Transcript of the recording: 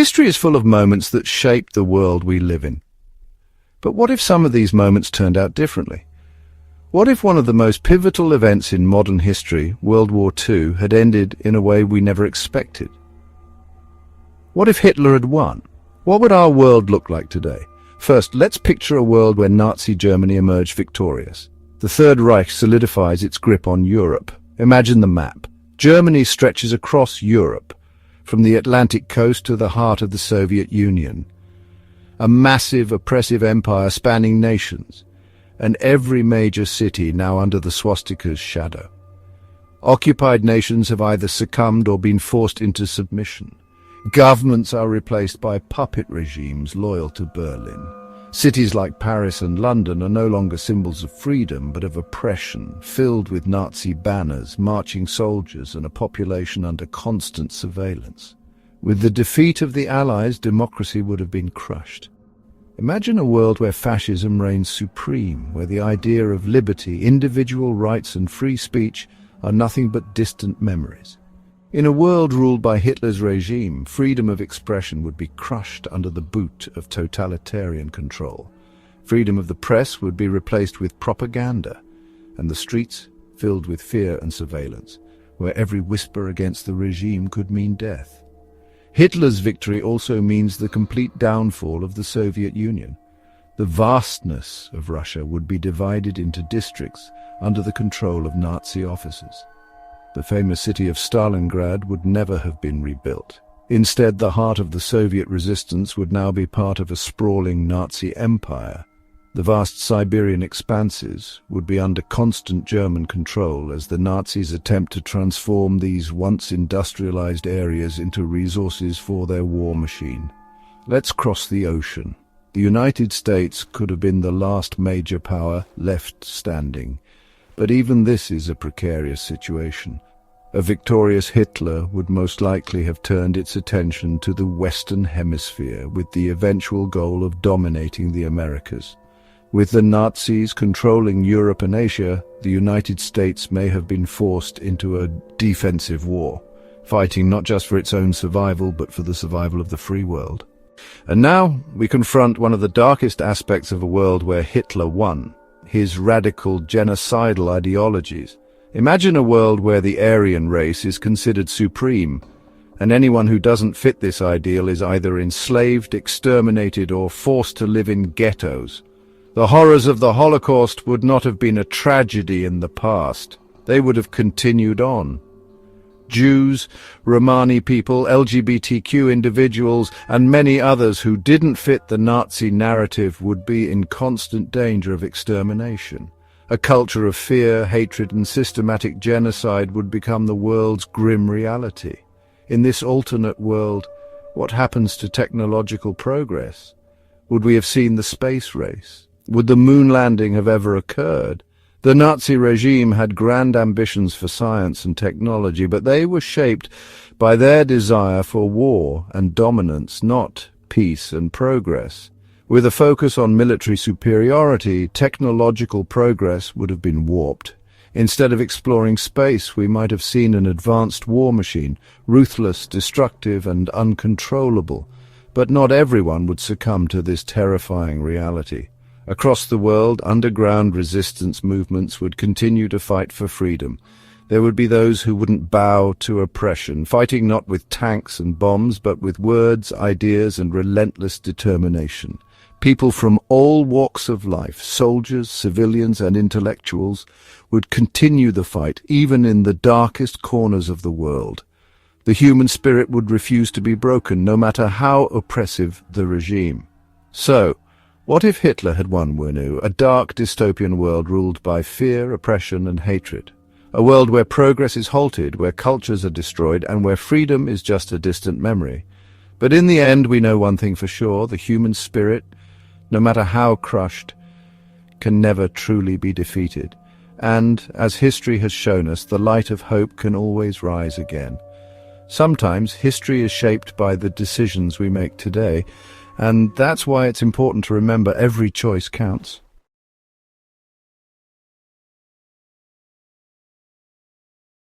History is full of moments that shape the world we live in. But what if some of these moments turned out differently? What if one of the most pivotal events in modern history, World War II, had ended in a way we never expected? What if Hitler had won? What would our world look like today? First, let's picture a world where Nazi Germany emerged victorious. The Third Reich solidifies its grip on Europe. Imagine the map. Germany stretches across Europe, from the Atlantic coast to the heart of the Soviet Union. A massive, oppressive empire spanning nations, and every major city now under the swastika's shadow. Occupied nations have either succumbed or been forced into submission. Governments are replaced by puppet regimes loyal to Berlin. Cities like Paris and London are no longer symbols of freedom, but of oppression, filled with Nazi banners, marching soldiers, and a population under constant surveillance. With the defeat of the Allies, democracy would have been crushed. Imagine a world where fascism reigns supreme, where the idea of liberty, individual rights, and free speech are nothing but distant memories. In a world ruled by Hitler's regime, freedom of expression would be crushed under the boot of totalitarian control. Freedom of the press would be replaced with propaganda, and the streets filled with fear and surveillance, where every whisper against the regime could mean death. Hitler's victory also means the complete downfall of the Soviet Union. The vastness of Russia would be divided into districts under the control of Nazi officers. The famous city of Stalingrad would never have been rebuilt. Instead, the heart of the Soviet resistance would now be part of a sprawling Nazi empire. The vast Siberian expanses would be under constant German control as the Nazis attempt to transform these once industrialized areas into resources for their war machine. Let's cross the ocean. The United States could have been the last major power left standing. But even this is a precarious situation. A victorious Hitler would most likely have turned its attention to the Western Hemisphere with the eventual goal of dominating the Americas. With the Nazis controlling Europe and Asia, the United States may have been forced into a defensive war, fighting not just for its own survival but for the survival of the free world. And now we confront one of the darkest aspects of a world where Hitler won: his radical genocidal ideologies. Imagine a world where the Aryan race is considered supreme, and anyone who doesn't fit this ideal is either enslaved, exterminated, or forced to live in ghettos. The horrors of the Holocaust would not have been a tragedy in the past. They would have continued on. Jews, Romani people, LGBTQ individuals, and many others who didn't fit the Nazi narrative would be in constant danger of extermination. A culture of fear, hatred, and systematic genocide would become the world's grim reality. In this alternate world, what happens to technological progress? Would we have seen the space race? Would the moon landing have ever occurred? The Nazi regime had grand ambitions for science and technology, but they were shaped by their desire for war and dominance, not peace and progress. With a focus on military superiority, technological progress would have been warped. Instead of exploring space, we might have seen an advanced war machine, ruthless, destructive, and uncontrollable. But not everyone would succumb to this terrifying reality. Across the world, underground resistance movements would continue to fight for freedom. There would be those who wouldn't bow to oppression, fighting not with tanks and bombs, but with words, ideas, and relentless determination. People from all walks of life, soldiers, civilians, and intellectuals, would continue the fight, even in the darkest corners of the world. The human spirit would refuse to be broken, no matter how oppressive the regime. So, what if Hitler had won WWII, a dark dystopian world ruled by fear, oppression, and hatred? A world where progress is halted, where cultures are destroyed, and where freedom is just a distant memory. But in the end, we know one thing for sure: the human spirit, no matter how crushed, can never truly be defeated. And, as history has shown us, the light of hope can always rise again. Sometimes history is shaped by the decisions we make today, and that's why it's important to remember every choice counts.